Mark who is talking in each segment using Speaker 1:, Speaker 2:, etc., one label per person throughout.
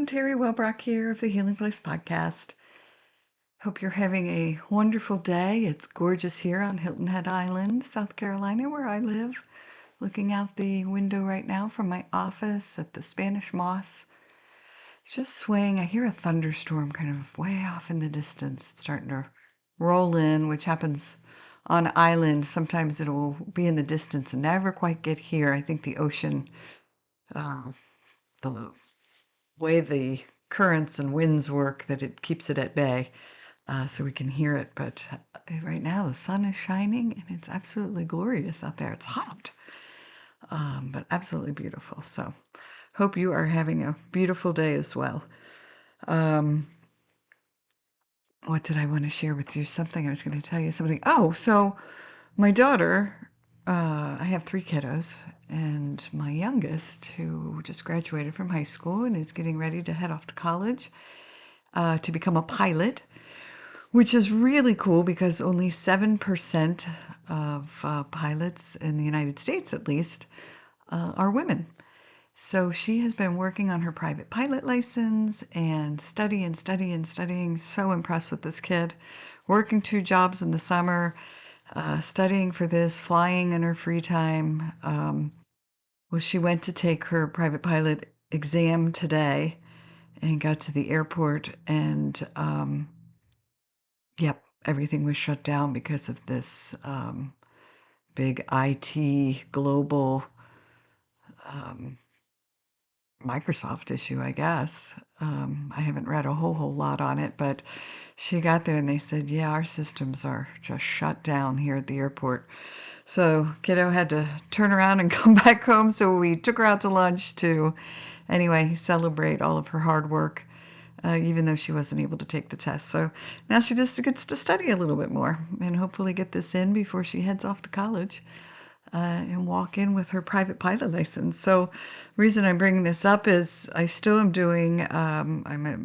Speaker 1: everyone. Teri Wellbrock here of the Healing Place podcast. Hope you're having a wonderful day. It's gorgeous here on Hilton Head Island, South Carolina, where I live. Looking out the window right now from my office at the Spanish Moss. Just swaying. I hear a thunderstorm kind of way off in the distance. It's starting to roll in, which happens on island. Sometimes it'll be in the distance and never quite get here. I think the ocean, the way the currents and winds work, that it keeps it at bay, so we can hear it. But right now the sun is shining and it's absolutely glorious out there. It's hot, but absolutely beautiful. So hope you are having a beautiful day as well. What did I want to share with you? Something I was going to tell you something. Oh, so my daughter, I have 3 kiddos, and my youngest, who just graduated from high school and is getting ready to head off to college to become a pilot, which is really cool because only 7% of pilots in the United States, at least, are women. So she has been working on her private pilot license and studying. So impressed with this kid. Working 2 jobs in the summer, studying for this, flying in her free time. Well, she went to take her private pilot exam today and got to the airport, and yep, everything was shut down because of this big IT global Microsoft issue, I guess. I haven't read a whole lot on it, but she got there and they said, yeah, our systems are just shut down here at the airport. So kiddo had to turn around and come back home. So we took her out to lunch to, anyway, celebrate all of her hard work, even though she wasn't able to take the test. So now she just gets to study a little bit more and hopefully get this in before she heads off to college. And walk in with her private pilot license. So the reason I'm bringing this up is I still am doing, I'm a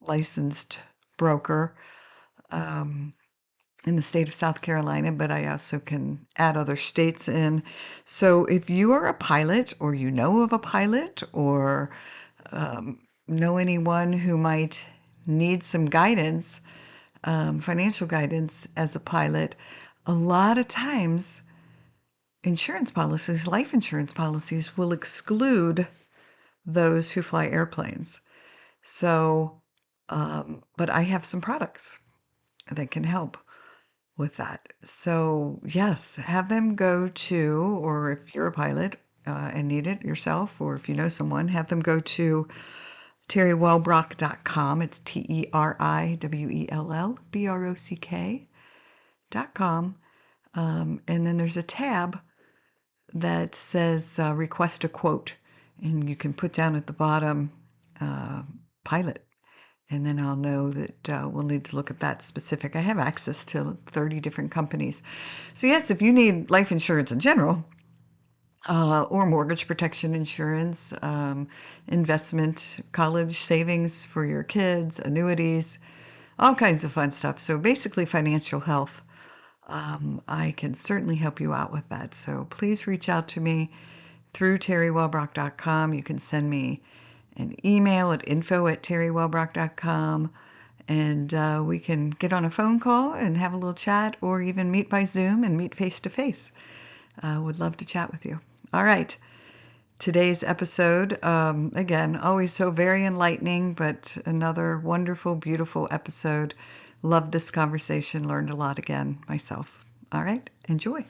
Speaker 1: licensed broker in the state of South Carolina, but I also can add other states in. So if you are a pilot, or you know of a pilot, or know anyone who might need some guidance, financial guidance as a pilot, a lot of times insurance policies, life insurance policies, will exclude those who fly airplanes. So, but I have some products that can help with that. So yes, have them go to, or if you're a pilot and need it yourself, or if you know someone, have them go to TeriWellbrock.com. It's TeriWellbrock.com. And then there's a tab that says request a quote, and you can put down at the bottom pilot, and then I'll know that we'll need to look at that specific. I have access to 30 different companies. So yes, if you need life insurance in general, or mortgage protection insurance, investment, college savings for your kids, annuities, all kinds of fun stuff. So basically financial health. I can certainly help you out with that. So please reach out to me through TeriWellbrock.com. You can send me an email at info@TeriWellbrock.com, and we can get on a phone call and have a little chat, or even meet by Zoom and meet face to face. Would love to chat with you. All right. Today's episode, again, always so very enlightening, but another wonderful, beautiful episode. Loved this conversation, learned a lot again myself. All right, enjoy.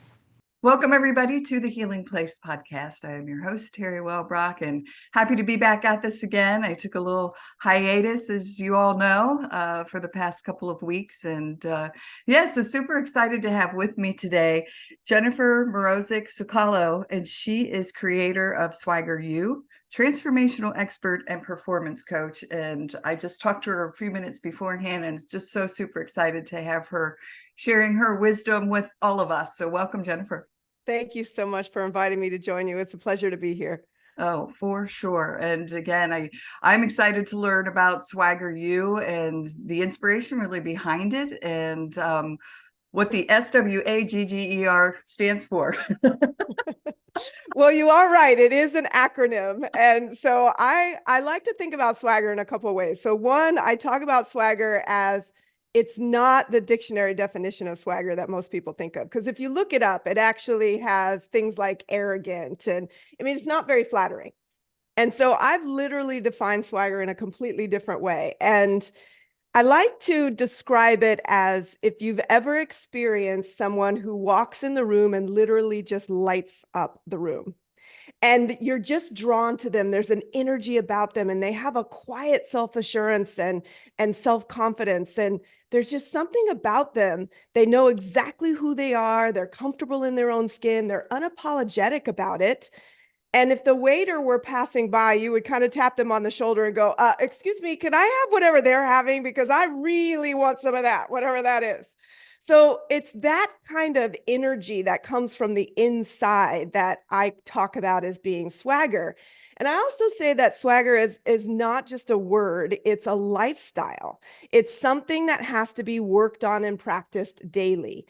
Speaker 1: Welcome, everybody, to the Healing Place podcast. I am your host, Teri Wellbrock, and happy to be back at this again. I took a little hiatus, as you all know, for the past couple of weeks. And so super excited to have with me today Jennifer Mrozek Sukalo, and she is creator of Swagger You, transformational expert and performance coach. And I just talked to her a few minutes beforehand, and just so super excited to have her sharing her wisdom with all of us. So welcome, Jennifer.
Speaker 2: Thank you so much for inviting me to join you. It's a pleasure to be here.
Speaker 1: Oh, for sure. And again, I'm excited to learn about Swagger You and the inspiration really behind it, and what the SWAGGER stands for.
Speaker 2: Well, you are right. It is an acronym. And so I like to think about swagger in a couple of ways. So one, I talk about swagger as it's not the dictionary definition of swagger that most people think of. Because if you look it up, it actually has things like arrogant. And I mean, it's not very flattering. And so I've literally defined swagger in a completely different way. And I like to describe it as if you've ever experienced someone who walks in the room and literally just lights up the room. And you're just drawn to them. There's an energy about them, and they have a quiet self-assurance and self-confidence. And there's just something about them. They know exactly who they are. They're comfortable in their own skin. They're unapologetic about it. And if the waiter were passing by, you would kind of tap them on the shoulder and go, excuse me, can I have whatever they're having? Because I really want some of that, whatever that is. So it's that kind of energy that comes from the inside that I talk about as being swagger. And I also say that swagger is not just a word, it's a lifestyle. It's something that has to be worked on and practiced daily.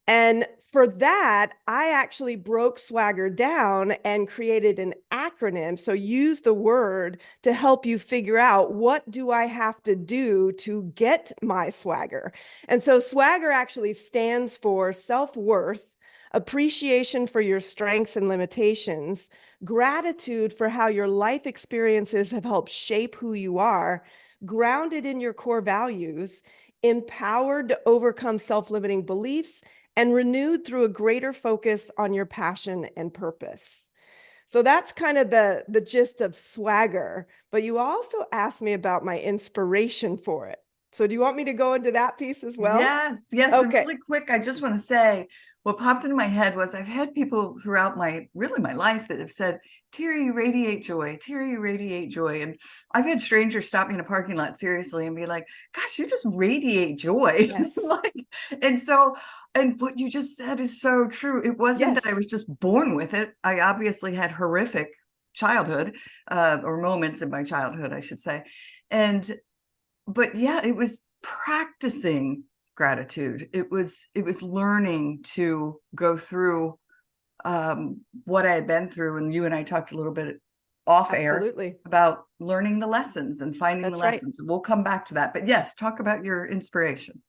Speaker 2: And for that, I actually broke swagger down and created an acronym. So use the word to help you figure out, what do I have to do to get my swagger? And so swagger actually stands for self-worth, appreciation for your strengths and limitations, gratitude for how your life experiences have helped shape who you are, grounded in your core values, empowered to overcome self-limiting beliefs, and renewed through a greater focus on your passion and purpose. So that's kind of the gist of swagger. But you also asked me about my inspiration for it. So do you want me to go into that piece as well?
Speaker 1: Yes, yes. And
Speaker 2: Okay.
Speaker 1: really quick, I just want to say what popped into my head was I've had people throughout my life that have said, Teri, you radiate joy. Teri, you radiate joy. And I've had strangers stop me in a parking lot seriously and be like, gosh, you just radiate joy.
Speaker 2: Yes.
Speaker 1: Like, and so, and what you just said is so true. It wasn't that I
Speaker 2: Yes.
Speaker 1: was just born with it. I obviously had horrific childhood, or moments in my childhood, I should say. And but yeah, it was practicing gratitude. It was learning to go through what I had been through, and you and I talked a little bit off air
Speaker 2: Absolutely.
Speaker 1: about learning the lessons and finding the
Speaker 2: That's right.
Speaker 1: lessons. We'll come back to that, but yes, talk about your inspiration.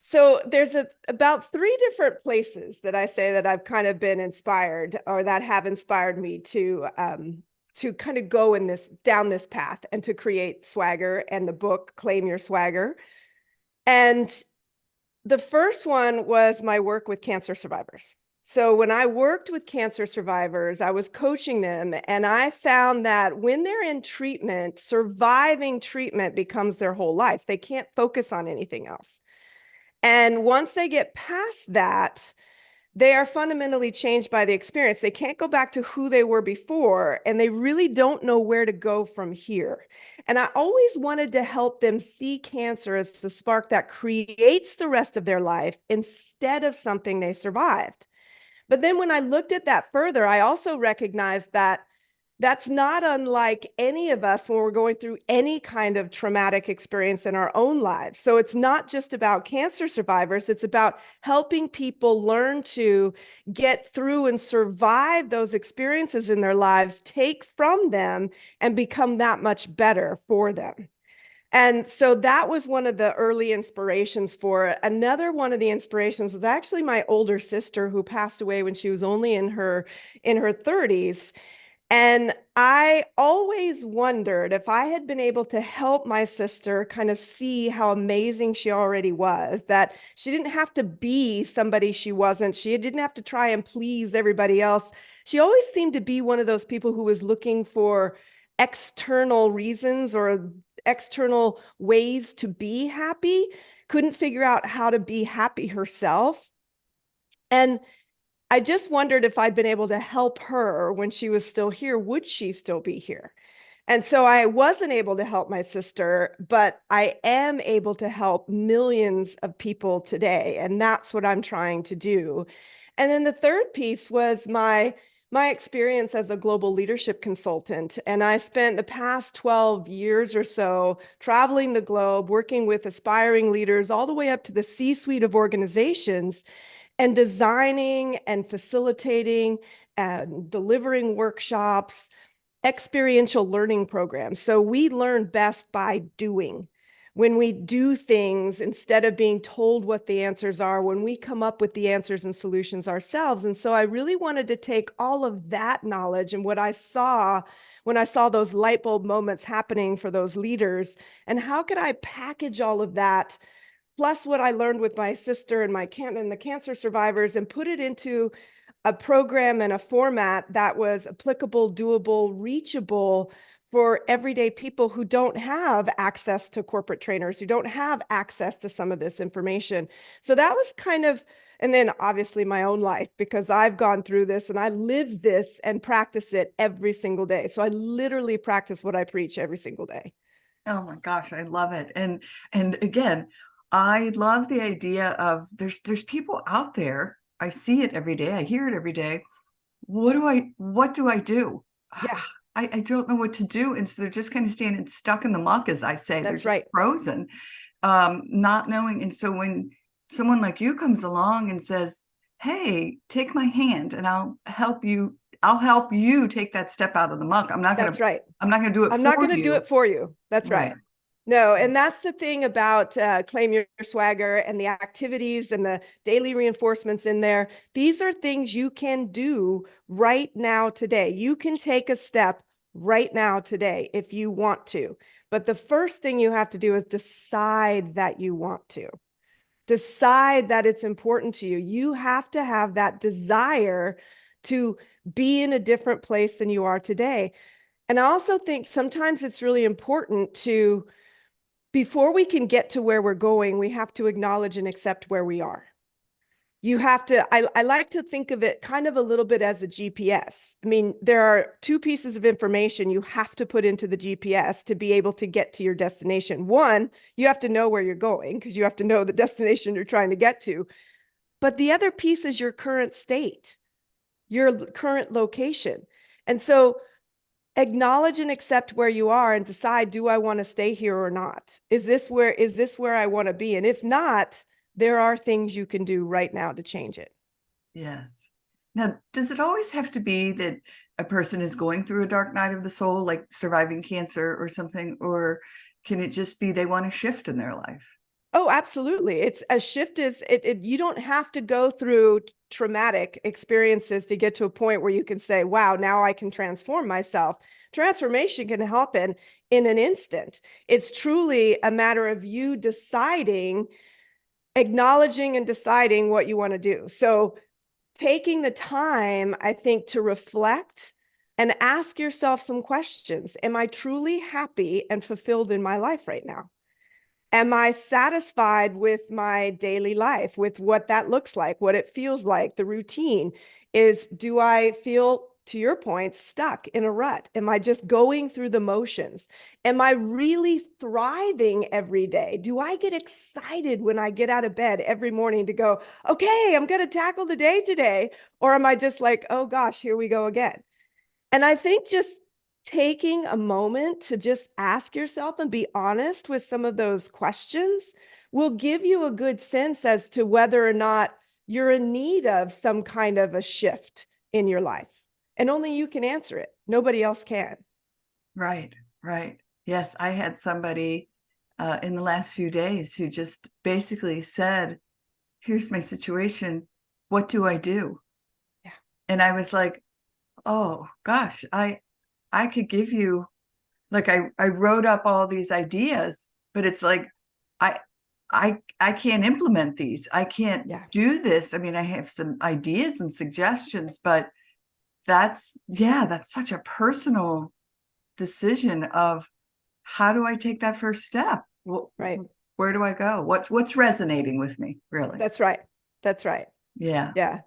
Speaker 2: So there's about three different places that I say that I've kind of been inspired, or that have inspired me to kind of go in this down this path and to create swagger and the book Claim Your Swagger. And the first one was my work with cancer survivors. So when I worked with cancer survivors, I was coaching them, and I found that when they're in treatment, surviving treatment becomes their whole life. They can't focus on anything else. And once they get past that, they are fundamentally changed by the experience. They can't go back to who they were before, and they really don't know where to go from here. And I always wanted to help them see cancer as the spark that creates the rest of their life instead of something they survived. But then when I looked at that further, I also recognized that that's not unlike any of us when we're going through any kind of traumatic experience in our own lives. So it's not just about cancer survivors, it's about helping people learn to get through and survive those experiences in their lives, take from them, and become that much better for them. And so that was one of the early inspirations for it. Another one of the inspirations was actually my older sister, who passed away when she was only in her 30s. And I always wondered if I had been able to help my sister kind of see how amazing she already was, that she didn't have to be somebody she wasn't. She didn't have to try and please everybody else. She always seemed to be one of those people who was looking for external reasons or external ways to be happy, couldn't figure out how to be happy herself. And I just wondered if I'd been able to help her when she was still here, would she still be here? And so I wasn't able to help my sister, but I am able to help millions of people today. And that's what I'm trying to do. And then the third piece was my experience as a global leadership consultant. And I spent the past 12 years or so traveling the globe, working with aspiring leaders all the way up to the C-suite of organizations. and designing and facilitating and delivering workshops, experiential learning programs. So we learn best by doing. When we do things instead of being told what the answers are, when we come up with the answers and solutions ourselves. And so I really wanted to take all of that knowledge and what I saw when I saw those light bulb moments happening for those leaders, and how could I package all of that, plus what I learned with my sister and the cancer survivors, and put it into a program and a format that was applicable, doable, reachable for everyday people who don't have access to corporate trainers, who don't have access to some of this information. So that was kind of, and then obviously my own life, because I've gone through this and I live this and practice it every single day. So I literally practice what I preach every single day.
Speaker 1: Oh my gosh, I love it. And again, I love the idea of there's people out there. I see it every day. I hear it every day. What do I do?
Speaker 2: Yeah,
Speaker 1: I don't know what to do. And so they're just kind of standing stuck in the muck, as I say. They're
Speaker 2: that's
Speaker 1: just
Speaker 2: right.
Speaker 1: frozen, not knowing. And so when someone like you comes along and says, "Hey, take my hand and I'll help you take that step out of the muck.
Speaker 2: That's right.
Speaker 1: I'm not gonna do it
Speaker 2: I'm
Speaker 1: for
Speaker 2: not going to do
Speaker 1: you."
Speaker 2: it for you. That's right.
Speaker 1: Right.
Speaker 2: No, and that's the thing about Claim Your Swagger and the activities and the daily reinforcements in there. These are things you can do right now today. You can take a step right now today if you want to. But the first thing you have to do is decide that you want to. Decide that it's important to you. You have to have that desire to be in a different place than you are today. And I also think sometimes it's really important to, before we can get to where we're going, we have to acknowledge and accept where we are. You have to, I like to think of it kind of a little bit as a GPS. I mean, there are two pieces of information you have to put into the GPS to be able to get to your destination. One, you have to know where you're going because you have to know the destination you're trying to get to. But the other piece is your current state, your current location. And so acknowledge and accept where you are and decide, do I want to stay here or not? Is this where I want to be? And if not, there are things you can do right now to change it.
Speaker 1: Yes. Now, does it always have to be that a person is going through a dark night of the soul, like surviving cancer or something, or can it just be they want to shift in their life?
Speaker 2: Oh, absolutely. It's a shift is you don't have to go through traumatic experiences to get to a point where you can say, wow, now I can transform myself. Transformation can happen in an instant. It's truly a matter of you deciding, acknowledging and deciding what you want to do. So taking the time, I think, to reflect and ask yourself some questions. Am I truly happy and fulfilled in my life right now? Am I satisfied with my daily life, with what that looks like, what it feels like, the routine? Do I feel, to your point, stuck in a rut? Am I just going through the motions? Am I really thriving every day? Do I get excited when I get out of bed every morning to go, okay, I'm going to tackle the day today? Or am I just like, oh gosh, here we go again? And I think just taking a moment to just ask yourself and be honest with some of those questions will give you a good sense as to whether or not you're in need of some kind of a shift in your life. And only you can answer it. Nobody else can.
Speaker 1: Right, right. Yes, I had somebody in the last few days who just basically said, here's my situation. What do I do?
Speaker 2: Yeah.
Speaker 1: And I was like, oh gosh, I could give you, like, I wrote up all these ideas, but it's like I I can't implement these. I can't
Speaker 2: Yeah.
Speaker 1: do this. I mean, I have some ideas and suggestions, but that's such a personal decision of how do I take that first step?
Speaker 2: Right.
Speaker 1: Where do I go? What's resonating with me, really?
Speaker 2: That's right. That's right.
Speaker 1: Yeah.
Speaker 2: Yeah.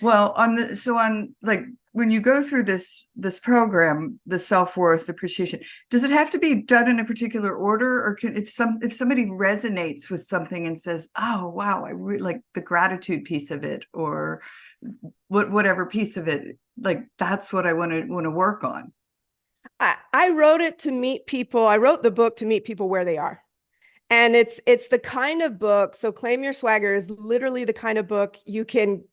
Speaker 1: Well, on like when you go through this program, the self-worth, the appreciation, does it have to be done in a particular order, or can if somebody resonates with something and says, "Oh, wow, I really like the gratitude piece of it," or whatever piece of it, like that's what I want to work on.
Speaker 2: I wrote it to meet people. I wrote the book to meet people where they are. And it's the kind of book, so Claim Your Swagger is literally the kind of book you can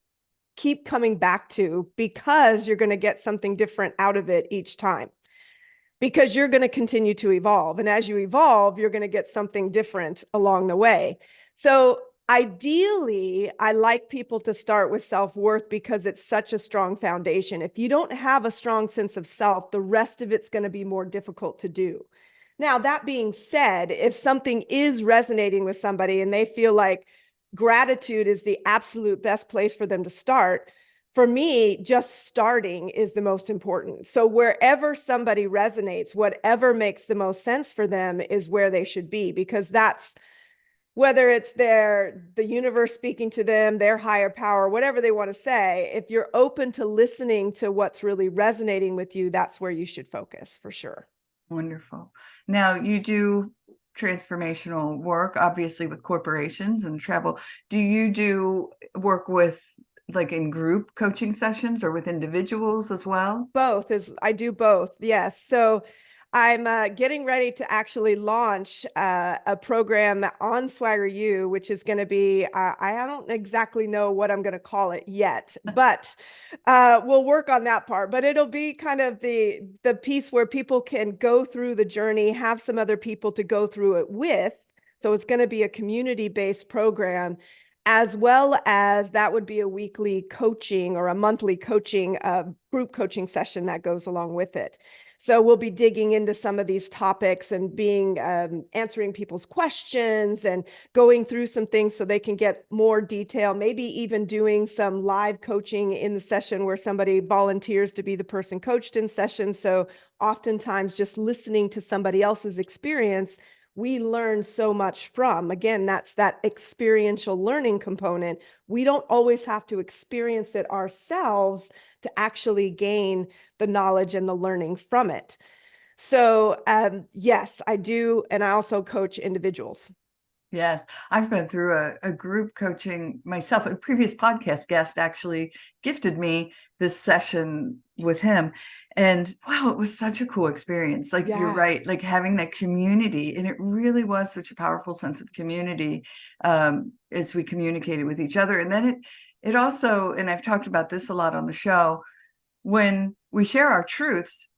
Speaker 2: keep coming back to because you're going to get something different out of it each time. Because you're going to continue to evolve. And as you evolve, you're going to get something different along the way. So ideally, I like people to start with self-worth because it's such a strong foundation. If you don't have a strong sense of self, the rest of it's going to be more difficult to do. Now, that being said, if something is resonating with somebody and they feel like gratitude is the absolute best place for them to start, for me, just starting is the most important. So wherever somebody resonates, whatever makes the most sense for them is where they should be, because that's whether it's the universe speaking to them, their higher power, whatever they want to say. If you're open to listening to what's really resonating with you, that's where you should focus for sure.
Speaker 1: Wonderful. Now, you do transformational work, obviously, with corporations and travel. Do you do work with, like, in group coaching sessions or with individuals as well?
Speaker 2: Both is I do both. Yes. So I'm getting ready to actually launch a program on Swagger U, which is going to be, I don't exactly know what I'm going to call it yet, but we'll work on that part. But it'll be kind of the piece where people can go through the journey, have some other people to go through it with. So it's going to be a community-based program, as well as that would be a weekly coaching or a monthly coaching, group coaching session that goes along with it. So we'll be digging into some of these topics and being answering people's questions and going through some things so they can get more detail, maybe even doing some live coaching in the session where somebody volunteers to be the person coached in session. So oftentimes just listening to somebody else's experience, we learn so much from. Again, that's that experiential learning component. We don't always have to experience it ourselves to actually gain the knowledge and the learning from it. So yes, I do. And I also coach individuals.
Speaker 1: Yes, I've been through a group coaching myself. A previous podcast guest actually gifted me this session with him. And wow, it was such a cool experience. Like, you're
Speaker 2: Yeah.
Speaker 1: right, like having that community. And it really was such a powerful sense of community as we communicated with each other. And then it also, and I've talked about this a lot on the show, when we share our truths,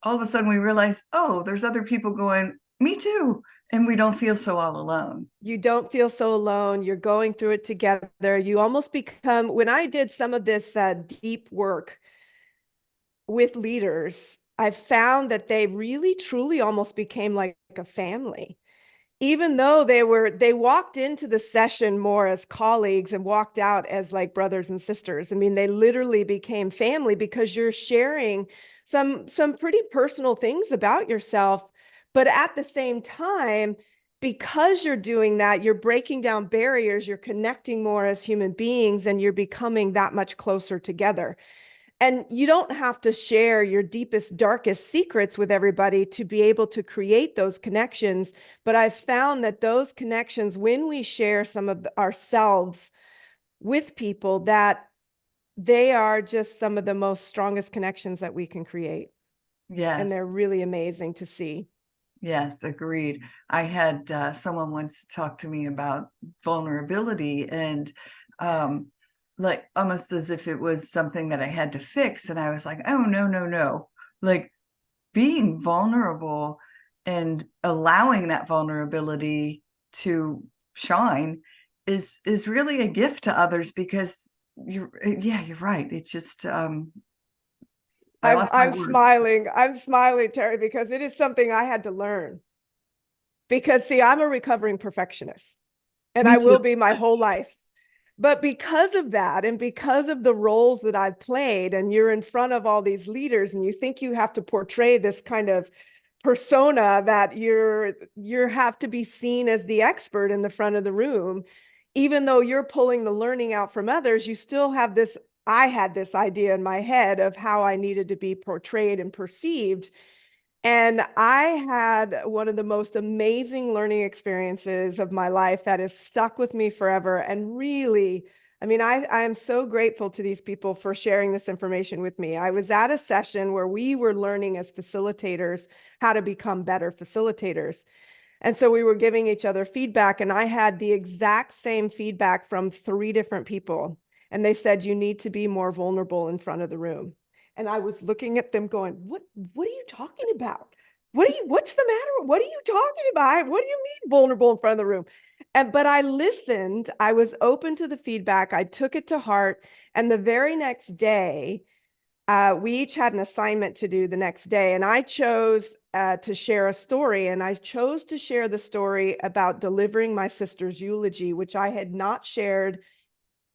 Speaker 1: all of a sudden we realize, oh, there's other people going, me too. And we don't feel so all alone.
Speaker 2: You don't feel so alone. You're going through it together. You almost become, when I did some of this deep work with leaders, I found that they really truly almost became like a family. Even though they walked into the session more as colleagues and walked out as like brothers and sisters. I mean, they literally became family because you're sharing some pretty personal things about yourself. But at the same time, because you're doing that, you're breaking down barriers, you're connecting more as human beings, and you're becoming that much closer together. And you don't have to share your deepest, darkest secrets with everybody to be able to create those connections. But I've found that those connections, when we share some of ourselves with people, that they are just some of the most strongest connections that we can create. And they're
Speaker 1: Yes.
Speaker 2: really amazing to see.
Speaker 1: Yes, agreed. I had someone once talk to me about vulnerability and like almost as if it was something that I had to fix. And I was like, oh, no, no, no. Like, being vulnerable and allowing that vulnerability to shine is really a gift to others, because you're right. It's just I lost my
Speaker 2: I'm
Speaker 1: words.
Speaker 2: smiling. I'm smiling, Teri, because it is something I had to learn. Because see, I'm a recovering perfectionist, and
Speaker 1: Me
Speaker 2: I
Speaker 1: too.
Speaker 2: will be my whole life. But because of that, and because of the roles that I've played, and you're in front of all these leaders, and you think you have to portray this kind of persona that you have to be seen as the expert in the front of the room, even though you're pulling the learning out from others, you still have this. I had this idea in my head of how I needed to be portrayed and perceived. And I had one of the most amazing learning experiences of my life that has stuck with me forever. And really, I mean, I am so grateful to these people for sharing this information with me. I was at a session where we were learning as facilitators how to become better facilitators. And so we were giving each other feedback, and I had the exact same feedback from 3 different people. And they said, you need to be more vulnerable in front of the room. And I was looking at them going, what are you talking about? What's the matter? What are you talking about? What do you mean vulnerable in front of the room? But I listened, I was open to the feedback. I took it to heart. And the very next day, we each had an assignment to do the next day, and I chose to share a story, and I chose to share the story about delivering my sister's eulogy, which I had not shared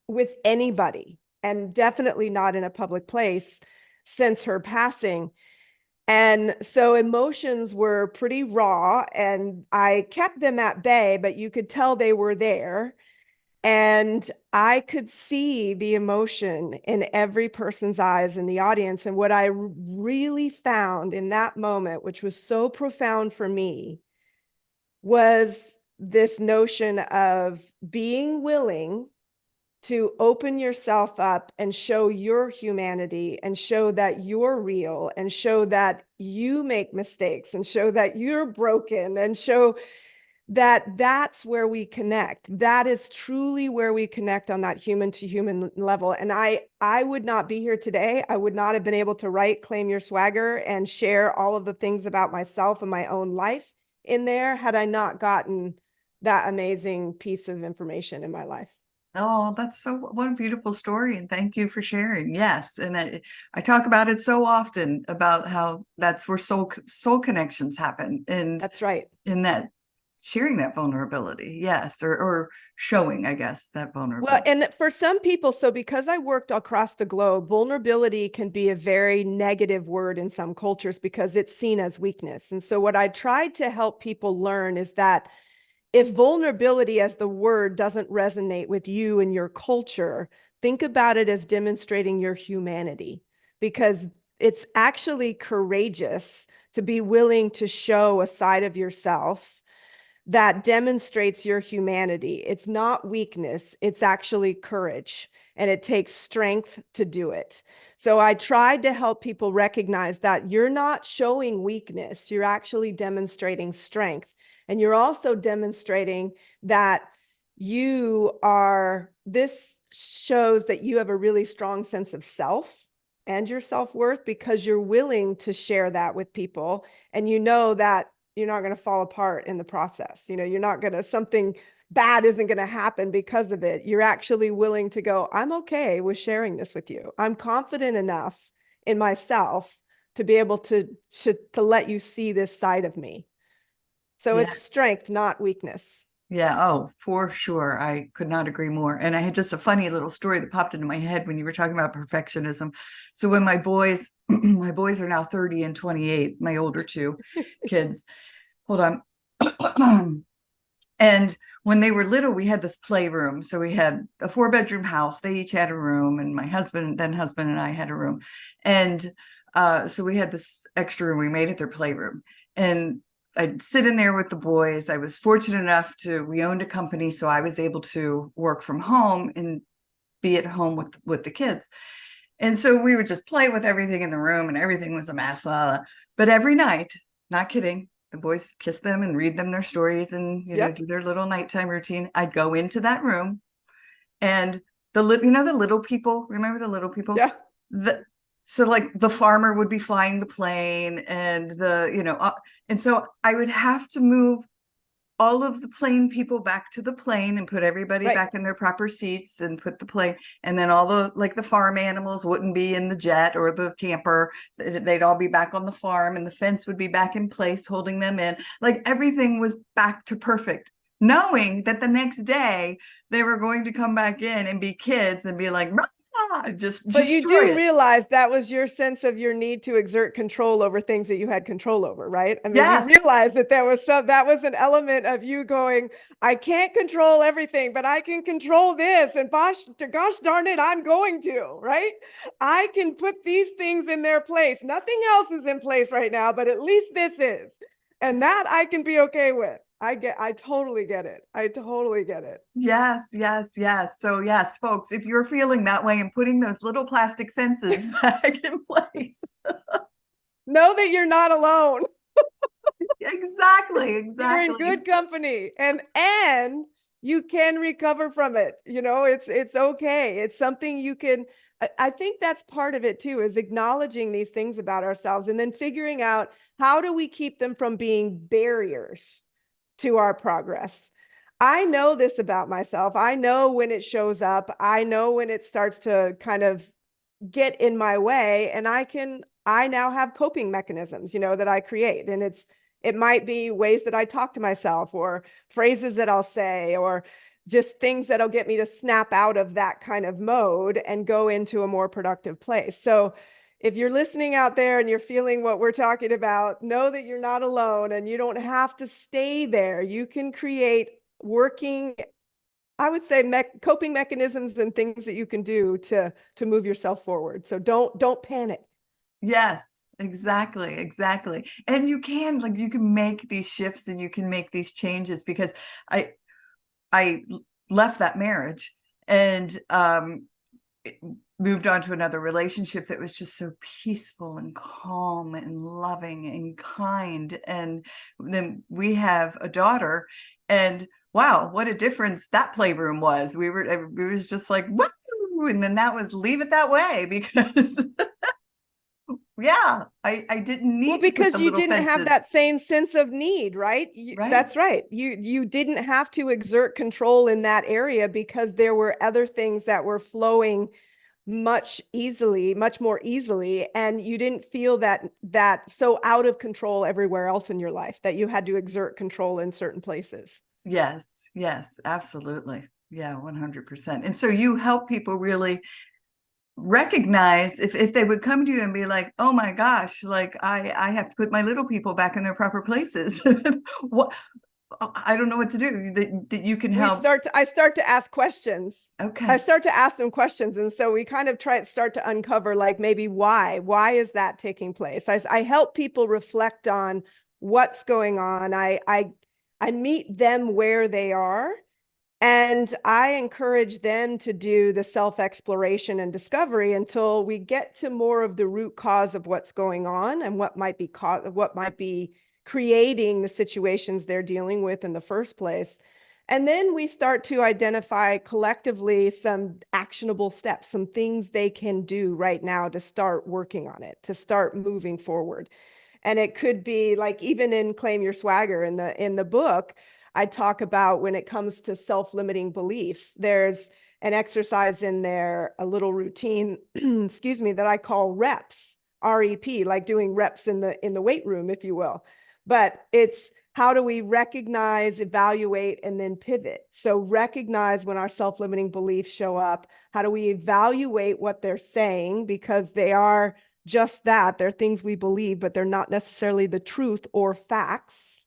Speaker 2: with anybody, and definitely not in a public place since her passing. And so emotions were pretty raw, and I kept them at bay, but you could tell they were there. And I could see the emotion in every person's eyes in the audience. And what I really found in that moment, which was so profound for me, was this notion of being willing to open yourself up and show your humanity and show that you're real and show that you make mistakes and show that you're broken and show that's where we connect. That is truly where we connect on that human to human level. And I would not be here today. I would not have been able to write Claim Your Swagger and share all of the things about myself and my own life in there had I not gotten that amazing piece of information in my life.
Speaker 1: Oh, that's so, what a beautiful story. And thank you for sharing. Yes. And I talk about it so often about how that's where soul connections happen. And
Speaker 2: That's right.
Speaker 1: in that sharing that vulnerability. Yes. Or showing, I guess, that
Speaker 2: Well,
Speaker 1: vulnerability.
Speaker 2: and for some people, so because I worked across the globe, vulnerability can be a very negative word in some cultures because it's seen as weakness. And so what I tried to help people learn is that if vulnerability as the word doesn't resonate with you and your culture, think about it as demonstrating your humanity, because it's actually courageous to be willing to show a side of yourself that demonstrates your humanity. It's not weakness, it's actually courage, and it takes strength to do it. So I tried to help people recognize that you're not showing weakness, you're actually demonstrating strength. And you're also demonstrating that this shows that you have a really strong sense of self and your self-worth because you're willing to share that with people. And you know that you're not going to fall apart in the process. You're not going to, something bad isn't going to happen because of it. You're actually willing to go, I'm okay with sharing this with you. I'm confident enough in myself to be able to let you see this side of me. So
Speaker 1: Yeah.
Speaker 2: it's strength, not weakness.
Speaker 1: Yeah. Oh, for sure. I could not agree more. And I had just a funny little story that popped into my head when you were talking about perfectionism. So when my boys, my boys are now 30 and 28, my older 2 kids, hold on. And when they were little, we had this playroom. So we had a 4-bedroom house. They each had a room, and my husband and I had a room. And so we had this extra room. We made it their playroom. And I'd sit in there with the boys. I was fortunate enough we owned a company, so I was able to work from home and be at home with the kids. And so we would just play with everything in the room, and everything was a mess. But every night, not kidding, the boys kiss them and read them their stories and,
Speaker 2: Yep.
Speaker 1: do their little nighttime routine. I'd go into that room, and the little people, remember the little people?
Speaker 2: Yeah.
Speaker 1: So like the farmer would be flying the plane, and and so I would have to move all of the plane people back to the plane and put everybody
Speaker 2: Right.
Speaker 1: back in their proper seats and put the plane, and then all the farm animals wouldn't be in the jet or the camper. They'd all be back on the farm, and the fence would be back in place holding them in. Like everything was back to perfect, knowing that the next day they were going to come back in and be kids and be like, just
Speaker 2: But you
Speaker 1: destroy
Speaker 2: do
Speaker 1: it.
Speaker 2: realize that was your sense of your need to exert control over things that you had control over, right? I mean, you
Speaker 1: Yes.
Speaker 2: realize that that was an element of you going, I can't control everything, but I can control this. And gosh darn it, I'm going to, right? I can put these things in their place. Nothing else is in place right now, but at least this is. And that I can be okay with. I totally get it. I totally get it.
Speaker 1: Yes, yes, yes. So yes, folks, if you're feeling that way and putting those little plastic fences back in place,
Speaker 2: Know that you're not alone.
Speaker 1: Exactly,
Speaker 2: You're in
Speaker 1: exactly.
Speaker 2: good company, and you can recover from it. You know, it's okay. It's something you can. I think that's part of it too, is acknowledging these things about ourselves and then figuring out how do we keep them from being barriers to our progress. I know this about myself. I know when it shows up. I know when it starts to kind of get in my way, and I now have coping mechanisms, that I create. And it might be ways that I talk to myself, or phrases that I'll say, or just things that'll get me to snap out of that kind of mode and go into a more productive place. So if you're listening out there and you're feeling what we're talking about, know that you're not alone, and you don't have to stay there. You can create working, I would say, coping mechanisms and things that you can do to move yourself forward. So don't panic.
Speaker 1: Yes, exactly, exactly. And you can, like, you can make these shifts and you can make these changes, because I left that marriage and moved on to another relationship that was just so peaceful and calm and loving and kind. And then we have a daughter, and wow, what a difference that playroom was. It was just like, woo! And then that was leave it that way, because yeah, I didn't
Speaker 2: Well,
Speaker 1: need to put the
Speaker 2: because you
Speaker 1: little
Speaker 2: didn't have
Speaker 1: fences,
Speaker 2: that same sense of need, right?
Speaker 1: right?
Speaker 2: That's right. You didn't have to exert control in that area because there were other things that were flowing much more easily, and you didn't feel that so out of control everywhere else in your life that you had to exert control in certain places.
Speaker 1: Yes, yes, absolutely. Yeah, 100%. And so you help people really recognize, if they would come to you and be like, oh my gosh, like I have to put my little people back in their proper places. What, I don't know what to do, that you can help.
Speaker 2: I start to ask questions. I
Speaker 1: Okay.
Speaker 2: start to ask them questions. And so we kind of start to uncover, like, maybe why is that taking place? I help people reflect on what's going on. I meet them where they are, and I encourage them to do the self-exploration and discovery until we get to more of the root cause of what's going on and what might be creating the situations they're dealing with in the first place. And then we start to identify collectively some actionable steps, some things they can do right now to start working on it, to start moving forward. And it could be like, even in Claim Your Swagger in the book, I talk about, when it comes to self-limiting beliefs, there's an exercise in there, a little routine, excuse me, that I call reps, REP, like doing reps in the weight room, if you will. But it's, how do we recognize, evaluate, and then pivot? So recognize when our self-limiting beliefs show up. How do we evaluate what they're saying? Because they are just that. They're things we believe, but they're not necessarily the truth or facts.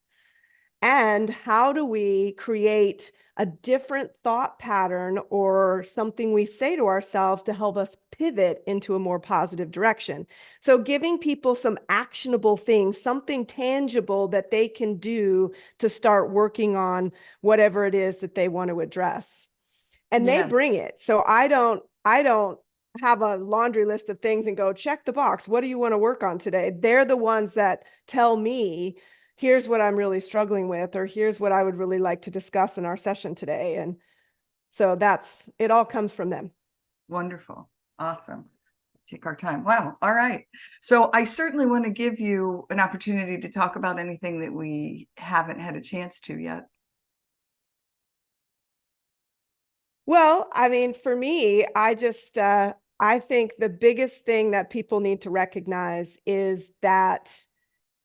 Speaker 2: And how do we create a different thought pattern or something we say to ourselves to help us pivot into a more positive direction? So giving people some actionable things, something tangible that they can do to start working on whatever it is that they want to address. And they
Speaker 1: Yes,
Speaker 2: bring it. So I don't have a laundry list of things and go, check the box. What do you want to work on today? They're the ones that tell me, here's what I'm really struggling with, or here's what I would really like to discuss in our session today. And so it all comes from them.
Speaker 1: wonderful. Awesome. Take our time. Wow. All right. So I certainly want to give you an opportunity to talk about anything that we haven't had a chance to yet.
Speaker 2: Well, I mean, for me, I think the biggest thing that people need to recognize is that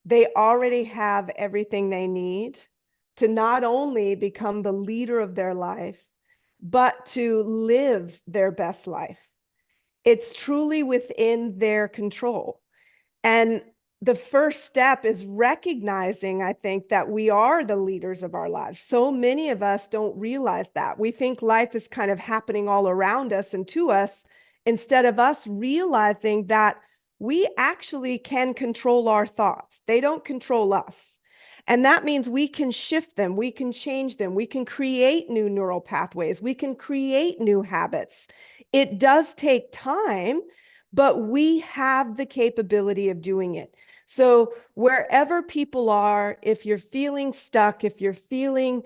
Speaker 2: they already have everything they need to not only become the leader of their life, but to live their best life. It's truly within their control. And the first step is recognizing, I think, that we are the leaders of our lives. So many of us don't realize that. We think life is kind of happening all around us and to us, instead of us realizing that we actually can control our thoughts. They don't control us. And that means we can shift them, we can change them, we can create new neural pathways, we can create new habits. It does take time, but we have the capability of doing it. So wherever people are, if you're feeling stuck, if you're feeling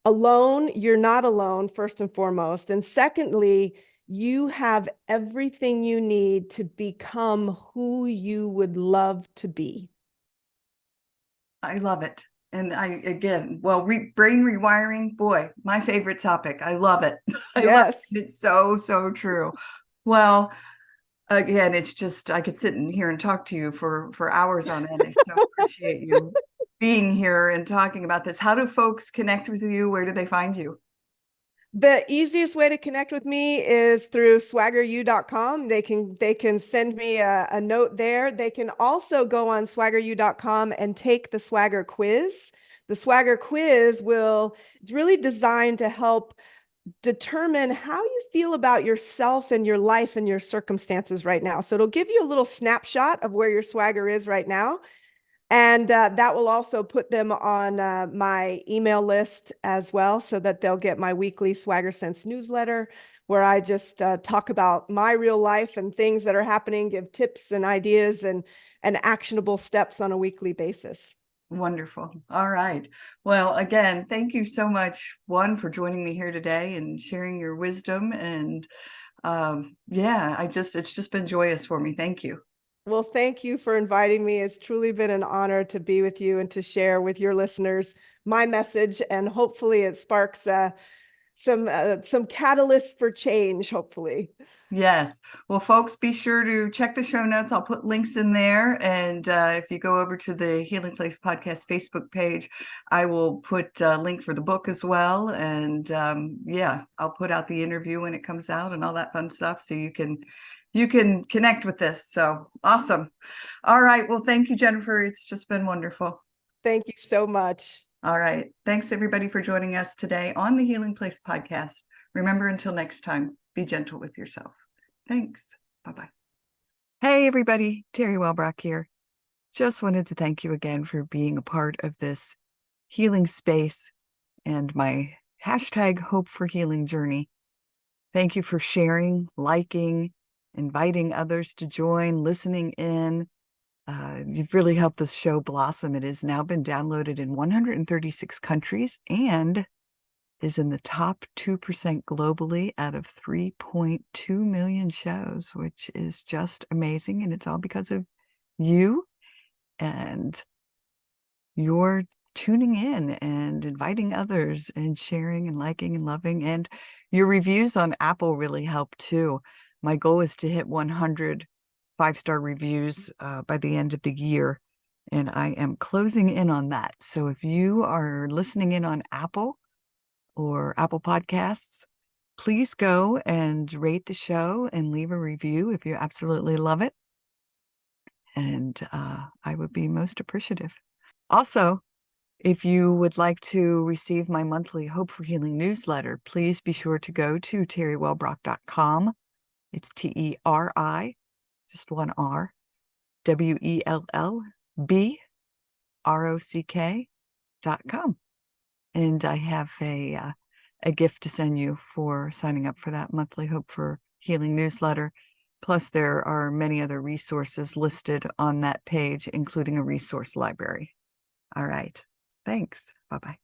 Speaker 2: alone, you're not alone, first and foremost. And secondly, you have everything you need to become who you would love to be.
Speaker 1: I love it. And again, well, brain rewiring, boy, my favorite topic. I love it. I love
Speaker 2: Yes.
Speaker 1: it. It's so, so true. Well, again, it's just, I could sit in here and talk to you for hours on end. I so appreciate you being here and talking about this. How do folks connect with you? Where do they find you?
Speaker 2: The easiest way to connect with me is through swaggeru.com. They can send me a note there. They can also go on swaggeru.com and take the Swagger quiz. The Swagger quiz it's really designed to help determine how you feel about yourself and your life and your circumstances right now. So it'll give you a little snapshot of where your swagger is right now. And that will also put them on my email list as well, so that they'll get my weekly Swagger Sense newsletter, where I just talk about my real life and things that are happening, give tips and ideas and actionable steps on a weekly basis.
Speaker 1: Wonderful. All right. Well, again, thank you so much, one, for joining me here today and sharing your wisdom. And yeah, it's just been joyous for me. Thank you.
Speaker 2: Well, thank you for inviting me. It's truly been an honor to be with you and to share with your listeners my message, and hopefully it sparks some catalysts for change, hopefully.
Speaker 1: Yes. Well, folks, be sure to check the show notes. I'll put links in there. And if you go over to the Healing Place Podcast Facebook page, I will put a link for the book as well. And yeah, I'll put out the interview when it comes out and all that fun stuff. So you can connect with this. So awesome. All right. Well, thank you, Jennifer. It's just been wonderful.
Speaker 2: Thank you so much.
Speaker 1: All right. Thanks, everybody, for joining us today on the Healing Place Podcast. Remember, until next time, be gentle with yourself. Thanks. Bye-bye. Hey, everybody. Teri Wellbrock here. Just wanted to thank you again for being a part of this healing space and my hashtag Hope for Healing journey. Thank you for sharing, liking, inviting others to join, listening in. You've really helped this show blossom. It has now been downloaded in 136 countries and is in the top 2% globally out of 3.2 million shows, which is just amazing. And it's all because of you and your tuning in and inviting others and sharing and liking and loving. And your reviews on Apple really help too. My goal is to hit 100 5-star reviews by the end of the year. And I am closing in on that. So if you are listening in on Apple or Apple Podcasts, please go and rate the show and leave a review if you absolutely love it. And I would be most appreciative. Also, if you would like to receive my monthly Hope for Healing newsletter, please be sure to go to teriwellbrock.com. It's Teri, just one R, WELLBROCK.com. And I have a gift to send you for signing up for that monthly Hope for Healing newsletter. Plus, there are many other resources listed on that page, including a resource library. All right. Thanks. Bye-bye.